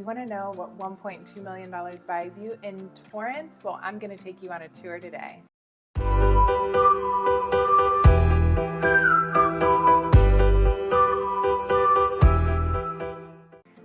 want to know what $1.2 million buys you in Torrance? Well, I'm going to take you on a tour today.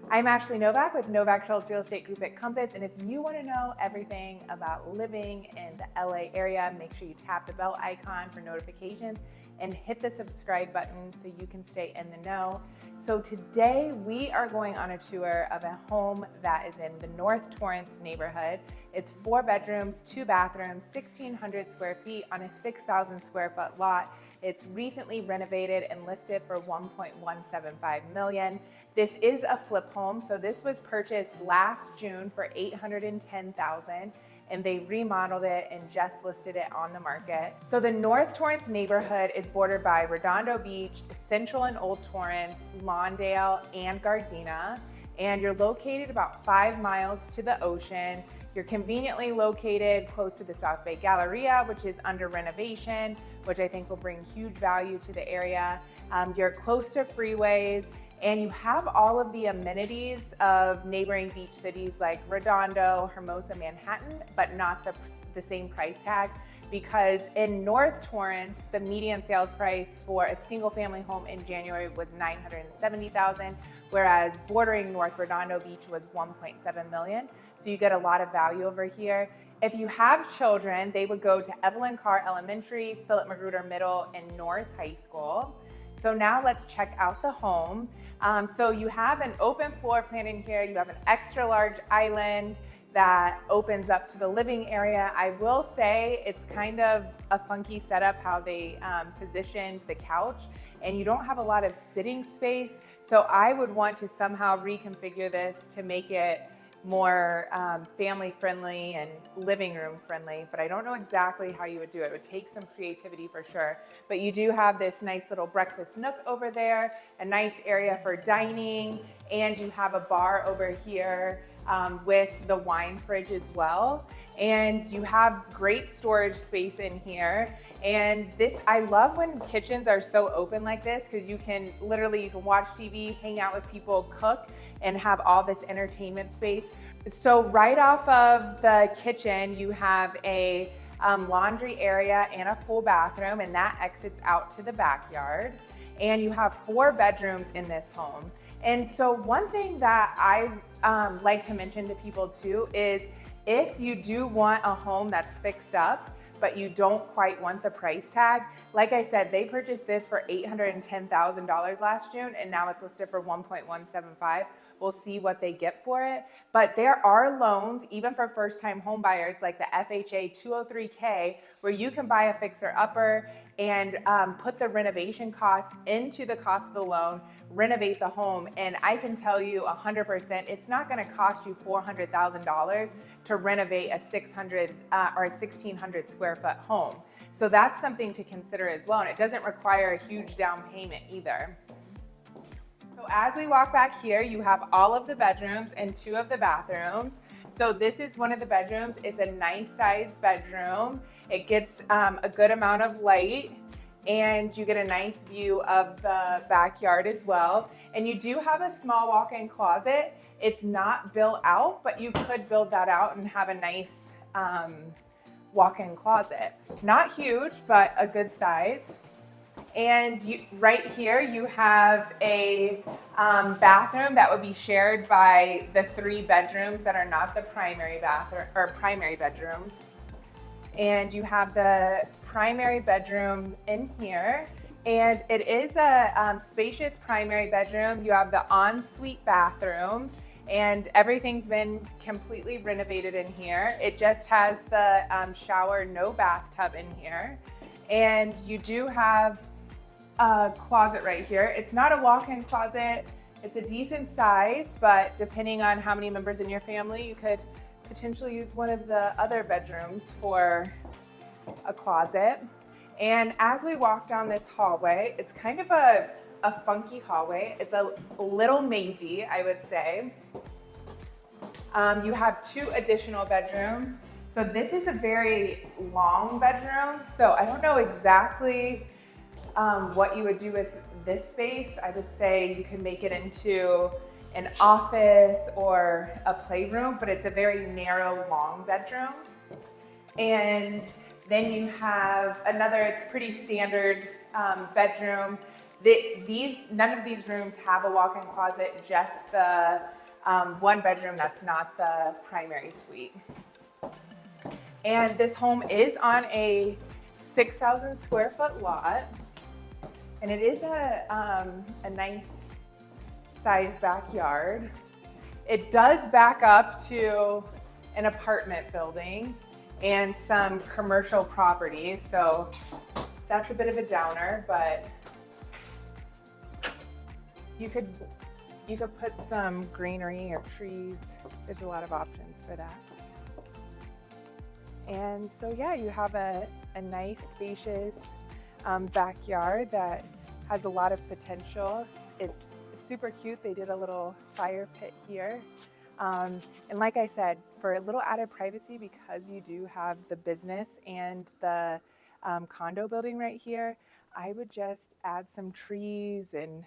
I'm Ashley Novak with Novak Schultz Real Estate Group at Compass, and if you want to know everything about living in the LA area, make sure you tap the bell icon for notifications and hit the subscribe button so you can stay in the know. So today we are going on a tour of a home that is in the North Torrance neighborhood. It's 4 bedrooms, 2 bathrooms, 1,600 square feet on a 6,000 square foot lot. It's recently renovated and listed for $1.175 million. This is a flip home, so this was purchased last June for $810,000, and they remodeled it and just listed it on the market. So the North Torrance neighborhood is bordered by Redondo Beach, Central and Old Torrance, Lawndale, and Gardena, and you're located about 5 miles to the ocean. You're conveniently located close to the South Bay Galleria, which is under renovation, which I think will bring huge value to the area. You're close to freeways, and you have all of the amenities of neighboring beach cities like Redondo, Hermosa, Manhattan, but not the same price tag, because in North Torrance, the median sales price for a single family home in January was $970,000, whereas bordering North Redondo Beach was $1.7 million. So you get a lot of value over here. If you have children, they would go to Evelyn Carr Elementary, Philip Magruder Middle, and North High School. So now let's check out the home. So you have an open floor plan in here. You have an extra large island that opens up to the living area. I will say it's kind of a funky setup how they positioned the couch, and you don't have a lot of sitting space. So I would want to somehow reconfigure this to make it more family friendly and living room friendly, but I don't know exactly how you would do it. It would take some creativity for sure. But you do have this nice little breakfast nook over there, a nice area for dining, and you have a bar over here with the wine fridge as well. And you have great storage space in here. And this, I love when kitchens are so open like this, because you can watch TV, hang out with people, cook, and have all this entertainment space. So right off of the kitchen, you have a laundry area and a full bathroom, and that exits out to the backyard. And you have 4 bedrooms in this home. And so one thing that I like to mention to people too is, if you do want a home that's fixed up, but you don't quite want the price tag, like I said, they purchased this for $810,000 last June, and now it's listed for $1.175. We'll see what they get for it. But there are loans, even for first-time home buyers, like the FHA 203K, where you can buy a fixer-upper and put the renovation cost into the cost of the loan, renovate the home, and I can tell you 100%, it's not going to cost you $400,000 to renovate a 600 or a 1,600 square foot home. So that's something to consider as well, and it doesn't require a huge down payment either. So as we walk back here, you have all of the bedrooms and 2 of the bathrooms. So this is one of the bedrooms. It's a nice sized bedroom. It gets a good amount of light, and you get a nice view of the backyard as well. And you do have a small walk-in closet. It's not built out, but you could build that out and have a nice walk-in closet. Not huge, but a good size. And right here you have a bathroom that would be shared by the 3 bedrooms that are not the primary bathroom or primary bedroom. And you have the primary bedroom in here, and it is a spacious primary bedroom. You have the ensuite bathroom, and everything's been completely renovated in here. It just has the shower, no bathtub in here. And you do have a closet right here. It's not a walk-in closet. It's a decent size, but depending on how many members in your family, you could potentially use one of the other bedrooms for a closet. And as we walk down this hallway, it's kind of a funky hallway. It's a little mazy, I would say. You have 2 additional bedrooms. So this is a very long bedroom. So I don't know exactly what you would do with this space. I would say you can make it into an office or a playroom, but it's a very narrow, long bedroom. And then you have another, it's pretty standard bedroom. None of these rooms have a walk-in closet, just the one bedroom that's not the primary suite. And this home is on a 6,000 square foot lot, and it is a nice size backyard. It does back up to an apartment building and some commercial properties, so that's a bit of a downer, but you could put some greenery or trees. There's a lot of options for that. And so yeah, you have a nice spacious backyard that has a lot of potential. It's super cute. They did a little fire pit here. And like I said, for a little added privacy, because you do have the business and the condo building right here, I would just add some trees and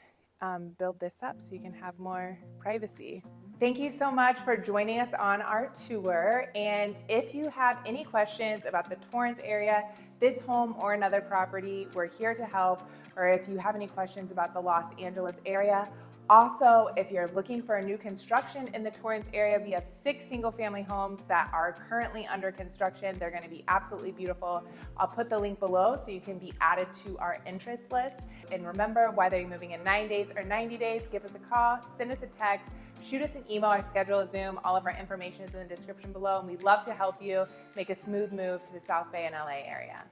build this up so you can have more privacy. Thank you so much for joining us on our tour. And if you have any questions about the Torrance area, this home or another property, we're here to help. Or if you have any questions about the Los Angeles area. Also, if you're looking for a new construction in the Torrance area, we have 6 single-family homes that are currently under construction. They're going to be absolutely beautiful. I'll put the link below so you can be added to our interest list. And remember, whether you're moving in 9 days or 90 days, give us a call, send us a text, shoot us an email, or schedule a Zoom. All of our information is in the description below, and we'd love to help you make a smooth move to the South Bay and LA area.